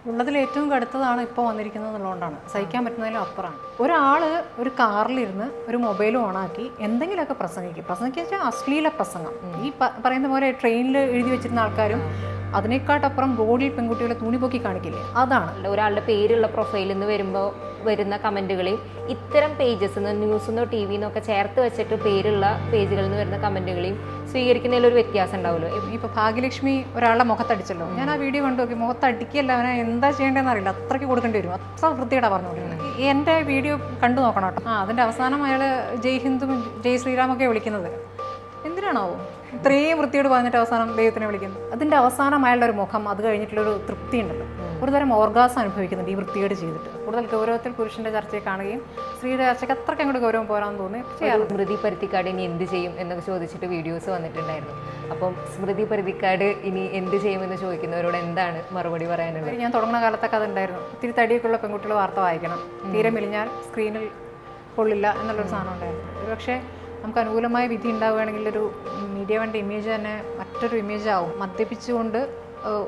ഉള്ളതിൽ ഏറ്റവും കടുത്തതാണ് ഇപ്പോൾ വന്നിരിക്കുന്നത് എന്നുള്ളതുകൊണ്ടാണ് സഹിക്കാൻ പറ്റുന്നതിലും അപ്പുറമാണ്. ഒരാൾ ഒരു കാറിലിരുന്ന് ഒരു മൊബൈൽ ഓണാക്കി എന്തെങ്കിലുമൊക്കെ പ്രസംഗിക്കുക വെച്ചാൽ അശ്ലീല പ്രസംഗം. ഈ പറയുന്ന പോലെ ട്രെയിനിൽ എഴുതി വെച്ചിരുന്ന ആൾക്കാരും അതിനേക്കാട്ടപ്പുറം റോഡിൽ പെൺകുട്ടികളെ തുണിപൊക്കി കാണിക്കില്ലേ, അതാണ്. ഒരാളുടെ പേരുള്ള പ്രൊഫൈലിൽ നിന്ന് വരുന്ന കമൻറ്റുകളിൽ ഇത്തരം പേജസ് ന്യൂസിന്നോ ടി വിന്നൊക്കെ ചേർത്ത് വെച്ചിട്ട് പേരുള്ള പേജുകളിൽ നിന്ന് വരുന്ന കമൻറ്റുകളെയും സ്വീകരിക്കുന്നതിൽ ഒരു വ്യത്യാസം ഉണ്ടാവുമല്ലോ. ഇപ്പോൾ ഭാഗ്യലക്ഷ്മി ഒരാളുടെ മുഖത്തടിച്ചല്ലോ, ഞാൻ ആ വീഡിയോ കണ്ടു നോക്കി, മുഖത്തടിക്കല്ല, അവനെ എന്താ ചെയ്യേണ്ടതെന്ന് അറിയില്ല, അത്രയ്ക്ക് കൊടുക്കേണ്ടി വരും, അത്ര വൃത്തിയോടെ പറഞ്ഞുകൊണ്ടിരുന്നത്. എൻ്റെ വീഡിയോ കണ്ടു നോക്കണം കേട്ടോ. അതിൻ്റെ അവസാനം അയാൾ ജയ് ഹിന്ദും ജയ് ശ്രീറാമൊക്കെ വിളിക്കുന്നത് എന്തിനാണാവോ ഇത്രയും വൃത്തിയോട് പറഞ്ഞിട്ട് അവസാനം ദൈവത്തിനെ വിളിക്കുന്നത്? അതിൻ്റെ അവസാനം അയാളുടെ ഒരു മുഖം, അത് കഴിഞ്ഞിട്ടുള്ളൊരു തൃപ്തി ഉണ്ടല്ലോ, ഒരുതരം ഓർഗാസം അനുഭവിക്കുന്നുണ്ട് ഈ വൃത്തിയോട് ചെയ്തിട്ട്. കൂടുതൽ ഗൗരവത്തിൽ പുരുഷൻ്റെ ചർച്ചയെ കാണുകയും സ്ത്രീയുടെ ചർച്ചയ്ക്ക് അത്രയ്ക്ക് അങ്ങോട്ട് ഗൗരവം പോരാന്ന് തോന്നി. സ്മൃതി പരുത്തിക്കാട് ഇനി എന്ത് ചെയ്യും എന്നൊക്കെ ചോദിച്ചിട്ട് വീഡിയോസ് വന്നിട്ടുണ്ടായിരുന്നു. അപ്പം സ്മൃതി പരുത്തിക്കാട് ഇനി എന്ത് ചെയ്യുമെന്ന് ചോദിക്കുന്നവരോട് എന്താണ് മറുപടി പറയാനുള്ളത്? ഞാൻ തുടങ്ങുന്ന കാലത്തൊക്കെ അതുണ്ടായിരുന്നു, ഇത്തിരി തടിയൊക്കെയുള്ള പെൺകുട്ടികൾ വാർത്ത വായിക്കണം, തീരെ മെലിഞ്ഞാൽ സ്ക്രീനിൽ കൊള്ളില്ല എന്നുള്ളൊരു സാധനം ഉണ്ടായിരുന്നു. പക്ഷേ നമുക്ക് അനുകൂലമായ വിധി ഉണ്ടാവുകയാണെങ്കിൽ ഒരു മീഡിയ വണ്ടി ഇമേജ് തന്നെ മറ്റൊരു ഇമേജ് ആവും. മദ്യപിച്ചുകൊണ്ട്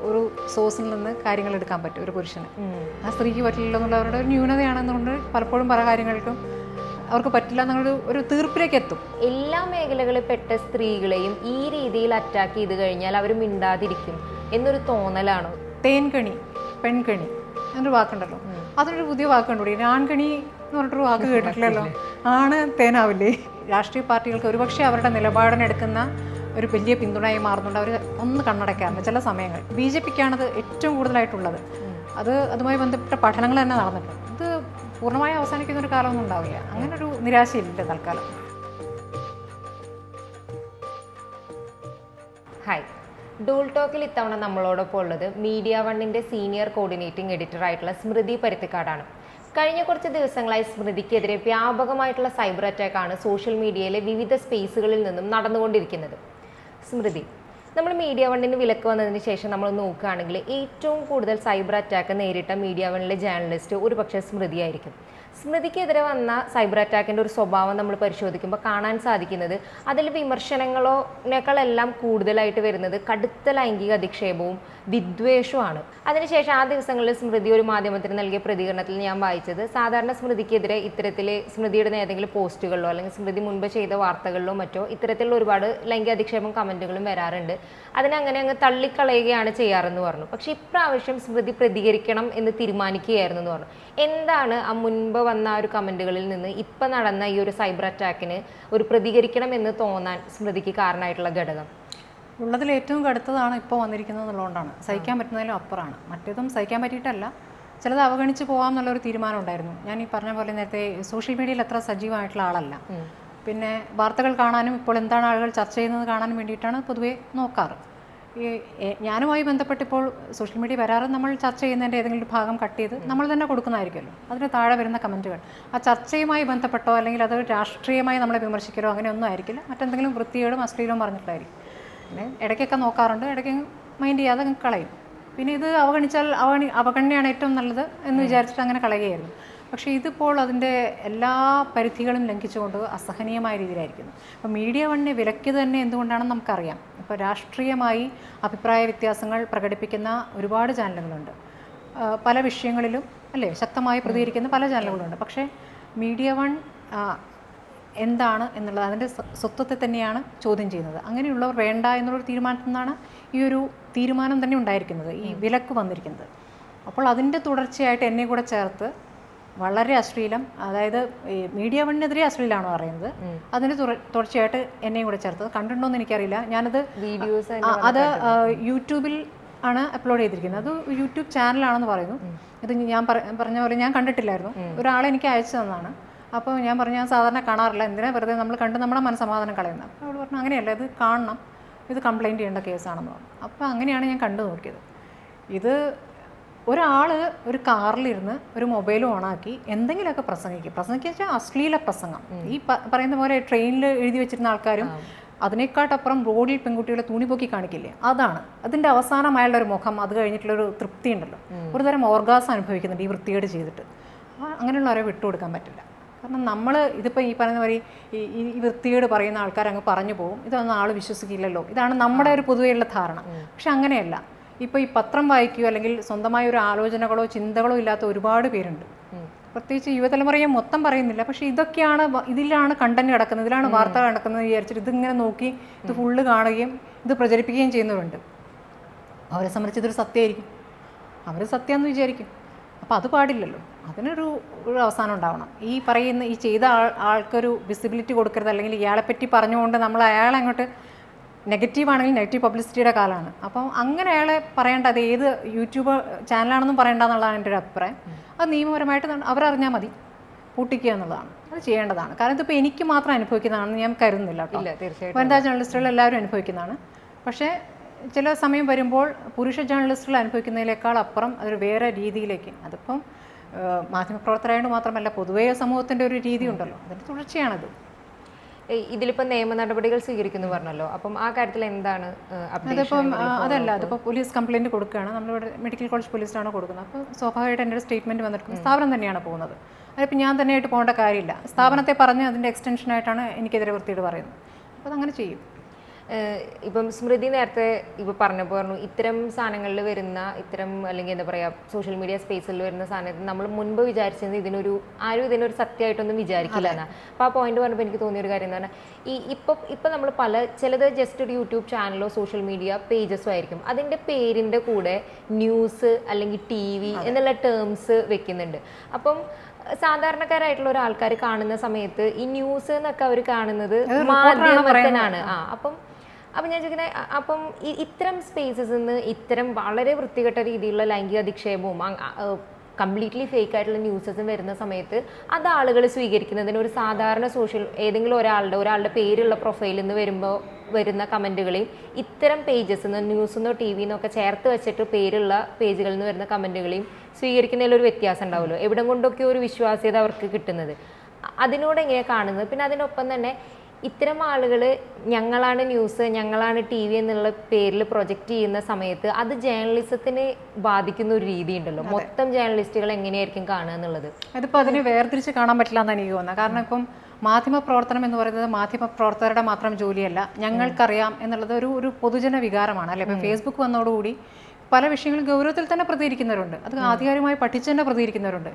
ഒരു സോഴ്സിൽ നിന്ന് കാര്യങ്ങൾ എടുക്കാൻ പറ്റും ഒരു പുരുഷന്, ആ സ്ത്രീക്ക് പറ്റില്ല എന്നുള്ളവരുടെ ഒരു ന്യൂനതയാണെന്നുകൊണ്ട് പലപ്പോഴും പല കാര്യങ്ങൾക്കും അവർക്ക് പറ്റില്ല എന്നുള്ള ഒരു തീർപ്പിലേക്ക് എത്തും. എല്ലാ മേഖലകളിൽ പെട്ട സ്ത്രീകളെയും ഈ രീതിയിൽ അറ്റാക്ക് ചെയ്ത് കഴിഞ്ഞാൽ അവർ മിണ്ടാതിരിക്കും എന്നൊരു തോന്നലാണോ? തേൻകണി, പെൺകണി എന്നൊരു വാക്കുണ്ടല്ലോ, അതിനൊരു പുതിയ വാക്കുണ്ടോ? ആൺകണി എന്ന് പറഞ്ഞിട്ടൊരു വാക്ക് കേട്ടിട്ടില്ലല്ലോ. ആണ് തേനാവില്ലേ? രാഷ്ട്രീയ പാർട്ടികൾക്ക് ഒരുപക്ഷെ അവരുടെ നിലപാടിനെടുക്കുന്ന ഒരു വലിയ പിന്തുണയായി മാറുന്നുണ്ട്. അവർ ഒന്ന് കണ്ണടയ്ക്കാറുണ്ട് ചില സമയങ്ങൾ. BJPക്കാണത് ഏറ്റവും കൂടുതലായിട്ടുള്ളത്. അതുമായി ബന്ധപ്പെട്ട പഠനങ്ങൾ തന്നെ നടന്നിട്ടുണ്ട്. ഇത് പൂർണ്ണമായി അവസാനിക്കുന്ന ഒരു കാലമൊന്നും ഉണ്ടാവില്ല. അങ്ങനൊരു നിരാശയില്ല തൽക്കാലം. ഹായ്, ഡൂൾ ടോക്കിൽ ഇത്തവണ നമ്മളോടൊപ്പം ഉള്ളത് മീഡിയ വണ്ണിൻ്റെ സീനിയർ കോർഡിനേറ്റിംഗ് എഡിറ്ററായിട്ടുള്ള സ്മൃതി പരുത്തിക്കാടാണ്. കഴിഞ്ഞ കുറച്ച് ദിവസങ്ങളായി സ്മൃതിക്കെതിരെ വ്യാപകമായിട്ടുള്ള സൈബർ അറ്റാക്കാണ് സോഷ്യൽ മീഡിയയിലെ വിവിധ സ്പേസുകളിൽ നിന്നും നടന്നുകൊണ്ടിരിക്കുന്നത്. സ്മൃതി, നമ്മൾ മീഡിയ വണ്ണിന് വിലക്ക് വന്നതിന് ശേഷം നമ്മൾ നോക്കുകയാണെങ്കിൽ ഏറ്റവും കൂടുതൽ സൈബർ അറ്റാക്ക് നേരിട്ട മീഡിയ വണ്ണിലെ ജേർണലിസ്റ്റ് ഒരുപക്ഷെ സ്മൃതിയായിരിക്കും. സ്മൃതിക്കെതിരെ വന്ന സൈബർ അറ്റാക്കിൻ്റെ ഒരു സ്വഭാവം നമ്മൾ പരിശോധിക്കുമ്പോൾ കാണാൻ സാധിക്കുന്നത് അതിൽ വിമർശനങ്ങളോനേക്കാളെല്ലാം കൂടുതലായിട്ട് വരുന്നത് കടുത്ത ലൈംഗിക അധിക്ഷേപവും വിദ്വേഷവുമാണ്. അതിനുശേഷം ആ ദിവസങ്ങളിൽ സ്മൃതി ഒരു മാധ്യമത്തിന് നൽകിയ പ്രതികരണത്തിൽ ഞാൻ വായിച്ചത്, സാധാരണ സ്മൃതിക്കെതിരെ ഇത്തരത്തിൽ സ്മൃതിയുടെ ഏതെങ്കിലും പോസ്റ്റുകളിലോ അല്ലെങ്കിൽ സ്മൃതി മുൻപ് ചെയ്ത വാർത്തകളിലോ മറ്റോ ഇത്തരത്തിലുള്ള ഒരുപാട് ലൈംഗിക അധിക്ഷേപം കമൻറ്റുകളും വരാറുണ്ട്, അതിനങ്ങനെ അങ്ങ് തള്ളിക്കളയുകയാണ് ചെയ്യാറെന്ന് പറഞ്ഞു. പക്ഷേ ഇപ്രാവശ്യം സ്മൃതി പ്രതികരിക്കണം എന്ന് തീരുമാനിക്കുകയായിരുന്നു എന്ന് പറഞ്ഞു. എന്താണ് ആ മുൻപ് വന്ന ഒരു കമൻറ്റുകളിൽ നിന്ന് ഇപ്പം നടന്ന ഈ ഒരു സൈബർ അറ്റാക്കിന് ഒരു പ്രതികരിക്കണം എന്ന് തോന്നാൻ സ്മൃതിക്ക് കാരണമായിട്ടുള്ള ഘടകം? ഉള്ളതിൽ ഏറ്റവും കടുത്തതാണ് ഇപ്പോൾ വന്നിരിക്കുന്നത് എന്നുള്ളതുകൊണ്ടാണ് സഹിക്കാൻ പറ്റുന്നതിലും അപ്പുറമാണ്. മറ്റേതും സഹിക്കാൻ പറ്റിയിട്ടല്ല, ചിലത് അവഗണിച്ച് പോകാം എന്നുള്ളൊരു തീരുമാനം ഉണ്ടായിരുന്നു. ഞാൻ ഈ പറഞ്ഞ പോലെ നേരത്തെ സോഷ്യൽ മീഡിയയിൽ അത്ര സജീവമായിട്ടുള്ള ആളല്ല. പിന്നെ വാർത്തകൾ കാണാനും ഇപ്പോൾ എന്താണ് ആളുകൾ ചർച്ച ചെയ്യുന്നത് കാണാനും വേണ്ടിയിട്ടാണ് പൊതുവെ നോക്കാറ്. ഞാനുമായി ബന്ധപ്പെട്ടിപ്പോൾ സോഷ്യൽ മീഡിയ വരാറ് നമ്മൾ ചർച്ച ചെയ്യുന്നതിൻ്റെ ഏതെങ്കിലും ഭാഗം കട്ട് ചെയ്ത് നമ്മൾ തന്നെ കൊടുക്കുന്നതായിരിക്കുമല്ലോ. അതിന് താഴെ വരുന്ന കമൻറ്റുകൾ ആ ചർച്ചയുമായി ബന്ധപ്പെട്ടോ അല്ലെങ്കിൽ അത് രാഷ്ട്രീയമായി നമ്മളെ വിമർശിക്കലോ അങ്ങനെയൊന്നും ആയിരിക്കില്ല, മറ്റെന്തെങ്കിലും വൃത്തികേടും അശ്ലീലവും പറഞ്ഞിട്ടായിരിക്കും. പിന്നെ ഇടയ്ക്കൊക്കെ നോക്കാറുണ്ട്, ഇടയ്ക്ക് മൈൻഡ് ചെയ്യാതെ കളയും. പിന്നെ ഇത് അവഗണിച്ചാൽ അവഗണനയാണ് ഏറ്റവും നല്ലത് എന്ന് വിചാരിച്ചിട്ട് അങ്ങനെ കളയുകയായിരുന്നു. പക്ഷേ ഇതിപ്പോൾ അതിൻ്റെ എല്ലാ പരിധികളും ലംഘിച്ചുകൊണ്ട് അസഹനീയമായ രീതിയിലായിരിക്കുന്നു. അപ്പോൾ മീഡിയ വണ്ണിനെ വിലക്കിയത് തന്നെ എന്തുകൊണ്ടാണെന്ന് നമുക്കറിയാം. ഇപ്പോൾ രാഷ്ട്രീയമായി അഭിപ്രായ വ്യത്യാസങ്ങൾ പ്രകടിപ്പിക്കുന്ന ഒരുപാട് ചാനലുകളുണ്ട്, പല വിഷയങ്ങളിലും അല്ലേ ശക്തമായി പ്രതികരിക്കുന്ന പല ചാനലുകളുണ്ട്. പക്ഷേ മീഡിയ വൺ എന്താണ് എന്നുള്ളത് അതിൻ്റെ സ്വത്വത്തെ തന്നെയാണ് ചോദ്യം ചെയ്യുന്നത്. അങ്ങനെയുള്ളവർ വേണ്ട എന്നുള്ളൊരു തീരുമാനത്തിൽ നിന്നാണ് ഈ ഒരു തീരുമാനം തന്നെ ഉണ്ടായിരിക്കുന്നത്, ഈ വിലക്ക് വന്നിരിക്കുന്നത്. അപ്പോൾ അതിൻ്റെ തുടർച്ചയായിട്ട് എന്നെ കൂടെ ചേർത്ത് വളരെ അശ്ലീലം, അതായത് മീഡിയ വണ്ണിനെതിരെ അശ്ലീലമാണോ പറയുന്നത്, അതിന് തുടർച്ചയായിട്ട് എന്നെയും കൂടെ ചേർത്തത് കണ്ടിട്ടുണ്ടോയെന്ന് എനിക്കറിയില്ല. ഞാനത് യൂട്യൂബിൽ ആണ് അപ്ലോഡ് ചെയ്തിരിക്കുന്നത്. അത് യൂട്യൂബ് ചാനലാണെന്ന് പറയുന്നു. ഇത് ഞാൻ പറഞ്ഞ പോലെ ഞാൻ കണ്ടിട്ടില്ലായിരുന്നു, ഒരാളെ എനിക്ക് അയച്ചു തന്നതാണ്. അപ്പോൾ ഞാൻ പറഞ്ഞു ഞാൻ സാധാരണ കാണാറില്ല, എന്തിനാ വെറുതെ നമ്മൾ കണ്ട് നമ്മുടെ മനസ്സമാധാനം കളയുന്നത്. അപ്പോൾ അവൾ പറഞ്ഞു അങ്ങനെയല്ല, ഇത് കാണണം, ഇത് കംപ്ലയിൻറ്റ് ചെയ്യേണ്ട കേസാണെന്ന് പറഞ്ഞു. അപ്പോൾ അങ്ങനെയാണ് ഞാൻ കണ്ടു നോക്കിയത്. ഇത് ഒരാൾ ഒരു കാറിലിരുന്ന് ഒരു മൊബൈൽ ഓണാക്കി എന്തെങ്കിലുമൊക്കെ പ്രസംഗിക്കുക വെച്ചാൽ അശ്ലീല പ്രസംഗം. ഈ പറയുന്ന പോലെ ട്രെയിനിൽ എഴുതി വെച്ചിരുന്ന ആൾക്കാരും അതിനേക്കാട്ടപ്പുറം റോഡിൽ പെൺകുട്ടികളെ തുണിപൊക്കി കാണിക്കില്ലേ, അതാണ്. അതിൻ്റെ അവസാനം അയാളുടെ ഒരു മുഖം, അത് കഴിഞ്ഞിട്ടുള്ളൊരു തൃപ്തി ഉണ്ടല്ലോ, ഒരുതരം ഓർഗാസം അനുഭവിക്കുന്നുണ്ട് ഈ വൃത്തികേട് ചെയ്തിട്ട്. അങ്ങനെയുള്ളവരെ വിട്ടുകൊടുക്കാൻ പറ്റില്ല. കാരണം നമ്മൾ ഇതിപ്പോൾ ഈ പറയുന്ന പോലെ ഈ വൃത്തികേട് പറയുന്ന ആൾക്കാർ അങ്ങ് പറഞ്ഞു പോകും, ഇതൊന്നും ആൾ വിശ്വസിക്കില്ലല്ലോ, ഇതാണ് നമ്മുടെ ഒരു പൊതുവെയുള്ള ധാരണ. പക്ഷെ അങ്ങനെയല്ല. ഇപ്പോൾ ഈ പത്രം വായിക്കുകയോ അല്ലെങ്കിൽ സ്വന്തമായ ഒരു ആലോചനകളോ ചിന്തകളോ ഇല്ലാത്ത ഒരുപാട് പേരുണ്ട്. പ്രത്യേകിച്ച് യുവതലമുറയെ മൊത്തം പറയുന്നില്ല, പക്ഷേ ഇതൊക്കെയാണ് ഇതിലാണ് കണ്ടന്റ് കിടക്കുന്നത്, ഇതിലാണ് വാർത്ത കിടക്കുന്നത് വിചാരിച്ചിട്ട് ഇതിങ്ങനെ നോക്കി ഇത് ഫുള്ള് കാണുകയും ഇത് പ്രചരിപ്പിക്കുകയും ചെയ്യുന്നവരുണ്ട്. അവരെ സംബന്ധിച്ച് ഇതൊരു സത്യമായിരിക്കും, അവർ സത്യമെന്ന് വിചാരിക്കും. അപ്പോൾ അത് പാടില്ലല്ലോ. അതിനൊരു അവസാനം ഉണ്ടാവണം. ഈ പറയുന്ന ഈ ചെയ്ത ആൾക്കൊരു വിസിബിലിറ്റി കൊടുക്കരുത്, അല്ലെങ്കിൽ ഇയാളെപ്പറ്റി പറഞ്ഞുകൊണ്ട് നമ്മൾ അയാളെ അങ്ങോട്ട് നെഗറ്റീവ് ആണെങ്കിൽ നെഗറ്റീവ് പബ്ലിസിറ്റിയുടെ കാലമാണ്. അപ്പം അങ്ങനെ അയാളെ പറയേണ്ട, അത് ഏത് യൂട്യൂബ് ചാനലാണെന്നും പറയേണ്ട എന്നുള്ളതാണ് എൻ്റെ ഒരു അഭിപ്രായം. അത് നിയമപരമായിട്ട് അവരറിഞ്ഞാൽ മതി, പൂട്ടിക്കുക എന്നുള്ളതാണ്, അത് ചെയ്യേണ്ടതാണ്. കാരണം ഇതിപ്പോൾ എനിക്ക് മാത്രം അനുഭവിക്കുന്നതാണെന്ന് ഞാൻ കരുതുന്നില്ല കേട്ടോ. വനിതാ ജേർണലിസ്റ്റുകൾ എല്ലാവരും അനുഭവിക്കുന്നതാണ്. പക്ഷേ ചില സമയം വരുമ്പോൾ പുരുഷ ജേർണലിസ്റ്റുകൾ അനുഭവിക്കുന്നതിനേക്കാൾ അപ്പുറം അതൊരു വേറെ രീതിയിലേക്ക്, അതിപ്പം മാധ്യമപ്രവർത്തകരായതുകൊണ്ട് മാത്രമല്ല പൊതുവേ സമൂഹത്തിൻ്റെ ഒരു രീതി ഉണ്ടല്ലോ, അതിൻ്റെ തുടർച്ചയാണത്. ഇതിലിപ്പോൾ നിയമ നടപടികൾ സ്വീകരിക്കുന്നു പറഞ്ഞല്ലോ, അപ്പം ആ കാര്യത്തിൽ എന്താണ്? അതിപ്പം അതല്ല, അതിപ്പോൾ പോലീസ് കംപ്ലയിൻറ്റ് കൊടുക്കുകയാണ്, നമ്മളിവിടെ മെഡിക്കൽ കോളേജ് പോലീസിലാണ് കൊടുക്കുന്നത്. അപ്പോൾ സ്വാഭാവികമായിട്ട് എൻ്റെ ഒരു സ്റ്റേറ്റ്മെൻറ്റ് വന്നിരിക്കും, സ്ഥാപനം തന്നെയാണ് പോകുന്നത്. അതിപ്പോൾ ഞാൻ തന്നെയായിട്ട് പോകേണ്ട കാര്യമില്ല, സ്ഥാപനത്തെ പറഞ്ഞ് അതിൻ്റെ എക്സ്റ്റൻഷനായിട്ടാണ് എനിക്കെതിരെ വൃത്തിയോട് പറയുന്നത്. അപ്പോൾ അതങ്ങനെ ചെയ്യും. ഇപ്പം സ്മൃതി നേരത്തെ ഇപ്പോൾ പറഞ്ഞപ്പോൾ പറഞ്ഞു, ഇത്തരം സാധനങ്ങളിൽ വരുന്ന ഇത്തരം അല്ലെങ്കിൽ എന്താ പറയുക സോഷ്യൽ മീഡിയ സ്പേസിൽ വരുന്ന സാധനത്തിൽ നമ്മൾ മുൻപ് വിചാരിച്ചത് ആരും ഇതിനൊരു സത്യമായിട്ടൊന്നും വിചാരിക്കില്ല എന്നാണ്. അപ്പോൾ ആ പോയിന്റ് പറഞ്ഞപ്പോൾ എനിക്ക് തോന്നിയൊരു കാര്യം എന്ന് പറഞ്ഞാൽ ഇപ്പം നമ്മൾ ചിലത് ജസ്റ്റ് ഒരു യൂട്യൂബ് ചാനലോ സോഷ്യൽ മീഡിയ പേജസോ ആയിരിക്കും, അതിൻ്റെ പേരിൻ്റെ കൂടെ ന്യൂസ് അല്ലെങ്കിൽ TV എന്നുള്ള ടേംസ് വെക്കുന്നുണ്ട്. അപ്പം സാധാരണക്കാരായിട്ടുള്ള ഒരാൾക്കാർ കാണുന്ന സമയത്ത് ഈ ന്യൂസ് എന്നൊക്കെ അവർ കാണുന്നത് മാധ്യമത്തിനാണ്. അപ്പം ഞാൻ ചോദിക്കുന്നത്, അപ്പം ഇത്തരം സ്പേസസിൽ നിന്ന് ഇത്തരം വളരെ വൃത്തികെട്ട രീതിയിലുള്ള ലൈംഗിക അധിക്ഷേപവും കംപ്ലീറ്റ്ലി ഫേക്ക് ആയിട്ടുള്ള ന്യൂസസും വരുന്ന സമയത്ത് അത് ആളുകൾ സ്വീകരിക്കുന്നതിന് ഒരു സാധാരണ ഏതെങ്കിലും ഒരാളുടെ പേരുള്ള പ്രൊഫൈലിൽ നിന്ന് വരുന്ന കമൻറ്റുകളെയും ഇത്തരം പേജസ് നിന്ന് ന്യൂസിന്നോ TVന്നോ ഒക്കെ ചേർത്ത് വെച്ചിട്ട് പേരുള്ള പേജുകളിൽ നിന്ന് വരുന്ന കമൻറ്റുകളെയും സ്വീകരിക്കുന്നതിലൊരു വ്യത്യാസം ഉണ്ടാവുമല്ലോ. എവിടെ കൊണ്ടൊക്കെ ഒരു വിശ്വാസ്യത അവർക്ക് കിട്ടുന്നത്, അതിനോട് എങ്ങനെയാണ് കാണുന്നത്? പിന്നെ അതിനൊപ്പം തന്നെ ഇത്തരം ആളുകൾ ഞങ്ങളാണ് ന്യൂസ്, ഞങ്ങളാണ് TV എന്നുള്ള പേരിൽ പ്രൊജക്റ്റ് ചെയ്യുന്ന സമയത്ത് അത് ജേർണലിസത്തിനെ ബാധിക്കുന്ന ഒരു രീതി ഉണ്ടല്ലോ. മൊത്തം ജേർണലിസ്റ്റുകൾ എങ്ങനെയായിരിക്കും കാണുക എന്നുള്ളത് അതിപ്പോൾ അതിനെ വേർതിരിച്ച് കാണാൻ പറ്റില്ല എന്നാണ് എനിക്ക് തോന്നുന്നത്. കാരണം ഇപ്പം മാധ്യമപ്രവർത്തനം എന്ന് പറയുന്നത് മാധ്യമപ്രവർത്തകരുടെ മാത്രം ജോലിയല്ല, ഞങ്ങൾക്കറിയാം എന്നുള്ളത് ഒരു പൊതുജന വികാരമാണ് അല്ലേ. ഇപ്പം ഫേസ്ബുക്ക് വന്നതോടുകൂടി പല വിഷയങ്ങളും ഗൗരവത്തിൽ തന്നെ പ്രതികരിക്കുന്നവരുണ്ട്, അത് ആധികാരികമായി പഠിച്ച് തന്നെ പ്രതികരിക്കുന്നവരുണ്ട്.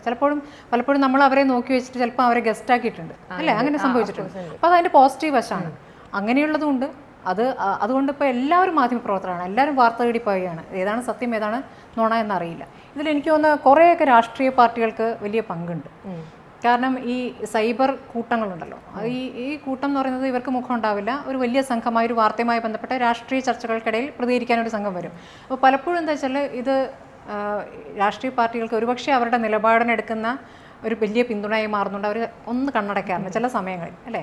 പലപ്പോഴും നമ്മൾ അവരെ നോക്കി വെച്ചിട്ട് ചിലപ്പോൾ അവരെ ഗസ്റ്റ് ആക്കിയിട്ടുണ്ട് അല്ലേ, അങ്ങനെ സംഭവിച്ചിട്ടുണ്ട്. അപ്പോൾ അതിൻ്റെ പോസിറ്റീവ് വശമാണ്, അങ്ങനെയുള്ളതുകൊണ്ട് അതുകൊണ്ട് ഇപ്പോൾ എല്ലാവരും മാധ്യമപ്രവർത്തകരാണ്, എല്ലാവരും വാർത്ത തേടി പോവുകയാണ്. ഏതാണ് സത്യം ഏതാണ് നുണ എന്നറിയില്ല. ഇതിലെനിക്ക് തോന്നുന്ന കുറേയൊക്കെ രാഷ്ട്രീയ പാർട്ടികൾക്ക് വലിയ പങ്കുണ്ട്. കാരണം ഈ സൈബർ കൂട്ടങ്ങളുണ്ടല്ലോ, ഈ കൂട്ടം എന്ന് പറയുന്നത് ഇവർക്ക് മുഖം ഉണ്ടാവില്ല, ഒരു വലിയ സംഘമായ ഒരു വാർത്തയുമായി ബന്ധപ്പെട്ട രാഷ്ട്രീയ ചർച്ചകൾക്കിടയിൽ പ്രതികരിക്കാനൊരു സംഘം വരും. അപ്പോൾ പലപ്പോഴും എന്താ വെച്ചാൽ ഇത് രാഷ്ട്രീയ പാർട്ടികൾക്ക് ഒരുപക്ഷെ അവരുടെ നിലപാടിനെടുക്കുന്ന ഒരു വലിയ പിന്തുണയായി മാറുന്നുണ്ട്. അവർ ഒന്ന് കണ്ണടയ്ക്കാറുണ്ട് ചില സമയങ്ങളിൽ അല്ലേ.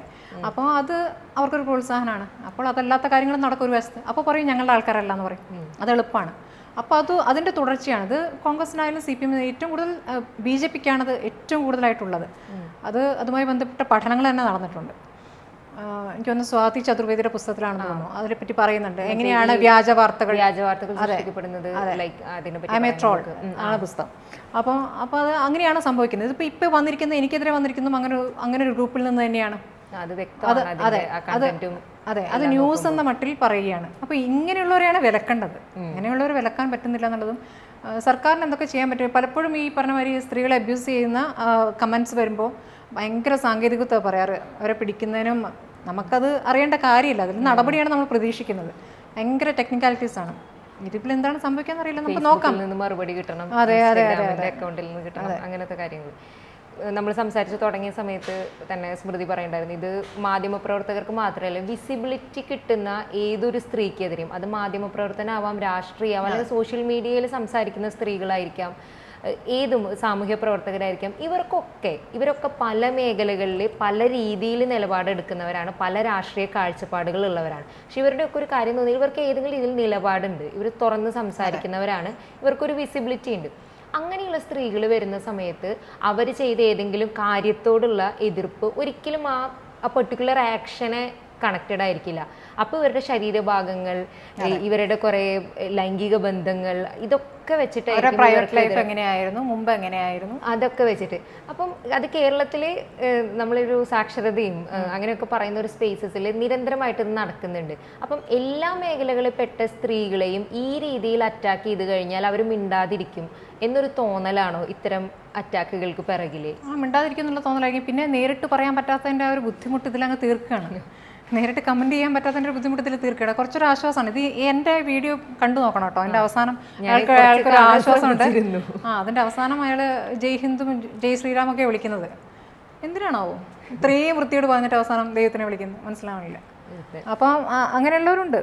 അപ്പോൾ അത് അവർക്കൊരു പ്രോത്സാഹനമാണ്. അപ്പോൾ അതല്ലാത്ത കാര്യങ്ങൾ നടക്കും ഒരു വശത്ത്. അപ്പോൾ പറയും ഞങ്ങളുടെ ആൾക്കാരല്ല എന്ന് പറയും, അത് എളുപ്പമാണ്. അപ്പോൾ അതിൻ്റെ തുടർച്ചയാണ്. ഇത് കോൺഗ്രസിനായാലും CPM ഏറ്റവും കൂടുതൽ BJPക്കാണത് ഏറ്റവും കൂടുതലായിട്ടുള്ളത്. അതുമായി ബന്ധപ്പെട്ട പഠനങ്ങൾ തന്നെ നടന്നിട്ടുണ്ട്. എനിക്കൊന്ന് സ്വാതി ചതുർവേദിയുടെ പുസ്തകത്തിലാണെന്ന് തോന്നുന്നു, അതിനെപ്പറ്റി പറയുന്നുണ്ട് എങ്ങനെയാണ് വ്യാജ വാർത്തകൾ ട്രോൾ ആണ് പുസ്തകം. അപ്പോൾ അത് അങ്ങനെയാണ് സംഭവിക്കുന്നത്. ഇപ്പോൾ വന്നിരിക്കുന്നത് എനിക്കെതിരെ വന്നിരിക്കുന്നതും അങ്ങനെ ഒരു ഗ്രൂപ്പിൽ നിന്ന് തന്നെയാണ്. അത് ന്യൂസ് എന്ന മട്ടിൽ പറയുകയാണ്. അപ്പോൾ ഇങ്ങനെയുള്ളവരെയാണ് വിലക്കേണ്ടത്. ഇങ്ങനെയുള്ളവർ വിലക്കാൻ പറ്റുന്നില്ല എന്നുള്ളതും സർക്കാരിന് എന്തൊക്കെ ചെയ്യാൻ പറ്റും. പലപ്പോഴും ഈ പറഞ്ഞ മാതിരി സ്ത്രീകളെ അബ്യൂസ് ചെയ്യുന്ന കമൻറ്റ്സ് വരുമ്പോൾ ഭയങ്കര സാങ്കേതികത്വം പറയാറ്, അവരെ പിടിക്കുന്നതിനും നമുക്കത് അറിയേണ്ട കാര്യമില്ല, അതിൽ നടപടിയാണ് നമ്മൾ പ്രതീക്ഷിക്കുന്നത്. ഭയങ്കര ടെക്നിക്കാലിറ്റീസ് ആണ്. ഇതിൽ എന്താണ് സംഭവിക്കാന്ന് അറിയില്ല, നമുക്ക് നോക്കാം. മറുപടി കിട്ടണം, അക്കൗണ്ടിൽ നിന്ന് കിട്ടണം, അങ്ങനത്തെ കാര്യങ്ങൾ. നമ്മൾ സംസാരിച്ച് തുടങ്ങിയ സമയത്ത് തന്നെ സ്മൃതി പറയണ്ടായിരുന്നു, ഇത് മാധ്യമപ്രവർത്തകർക്ക് മാത്രമല്ല, വിസിബിലിറ്റി കിട്ടുന്ന ഏതൊരു സ്ത്രീക്കെതിരെയും, അത് മാധ്യമപ്രവർത്തനമാവാം, രാഷ്ട്രീയമാവാം, അല്ലെങ്കിൽ സോഷ്യൽ മീഡിയയിൽ സംസാരിക്കുന്ന സ്ത്രീകളായിരിക്കാം, ഏതും സാമൂഹ്യ പ്രവർത്തകരായിരിക്കാം, ഇവരൊക്കെ പല മേഖലകളിൽ പല രീതിയിൽ നിലപാടെടുക്കുന്നവരാണ്, പല രാഷ്ട്രീയ കാഴ്ചപ്പാടുകളുള്ളവരാണ്. പക്ഷെ ഇവരുടെയൊക്കെ ഒരു കാര്യം തോന്നി, ഇവർക്ക് ഏതെങ്കിലും ഇതിൽ നിലപാടുണ്ട്, ഇവർ തുറന്ന് സംസാരിക്കുന്നവരാണ്, ഇവർക്കൊരു വിസിബിലിറ്റി ഉണ്ട്. അങ്ങനെയുള്ള സ്ത്രീകൾ വരുന്ന സമയത്ത് അവർ ചെയ്ത ഏതെങ്കിലും കാര്യത്തോടുള്ള എതിർപ്പ് ഒരിക്കലും ആ പെർട്ടിക്കുലർ ആക്ഷനെ കണക്റ്റഡ് ആയിരിക്കില്ല. അപ്പോൾ ഇവരുടെ ശരീരഭാഗങ്ങൾ, ഇവരുടെ കുറെ ലൈംഗിക ബന്ധങ്ങൾ, ഇതൊക്കെ വെച്ചിട്ടായിരിക്കും പ്രൈവറ്റ് ലൈഫ് എങ്ങനെയായിരുന്നു, മുമ്പ് എങ്ങനെയായിരുന്നു, അതൊക്കെ വെച്ചിട്ട്. അപ്പം അത് കേരളത്തില് നമ്മളൊരു സാക്ഷരതയും അങ്ങനെയൊക്കെ പറയുന്ന ഒരു സ്പേസസിൽ നിരന്തരമായിട്ട് ഇത് നടക്കുന്നുണ്ട്. അപ്പം എല്ലാ മേഖലകളിൽ പെട്ട സ്ത്രീകളെയും ഈ രീതിയിൽ അറ്റാക്ക് ചെയ്ത് കഴിഞ്ഞാൽ അവർ മിണ്ടാതിരിക്കും എന്നൊരു തോന്നലാണോ ഇത്തരം അറ്റാക്കുകൾക്ക് പിറകില്? മിണ്ടാതിരിക്കുന്നുള്ള തോന്നലായിരിക്കും. പിന്നെ നേരിട്ട് പറയാൻ പറ്റാത്തതിൻ്റെ ആ ഒരു ബുദ്ധിമുട്ട് ഇതിലങ്ങ് തീർക്കുകയാണ്. നേരിട്ട് കമന്റ് ചെയ്യാൻ പറ്റാത്തതിന്റെ ബുദ്ധിമുട്ടത്തിൽ തീർക്കണം. കുറച്ചൊരു ആശ്വാസമാണ് ഇത്. എൻ്റെ വീഡിയോ കണ്ടു നോക്കണം കേട്ടോ. അതിന്റെ അവസാനം അയാൾക്കൊരു ആശ്വാസമുണ്ട്. അതിന്റെ അവസാനം അയാൾ ജയ് ഹിന്ദും ജയ് ശ്രീരാമൊക്കെ വിളിക്കുന്നത് എന്തിനാണാവോ? ഇത്രയും വൃത്തിയോട് പറഞ്ഞിട്ട് അവസാനം ദൈവത്തിനെ വിളിക്കുന്നത് മനസ്സിലാവണില്ല. അപ്പം അങ്ങനെയുള്ളവരുണ്ട്.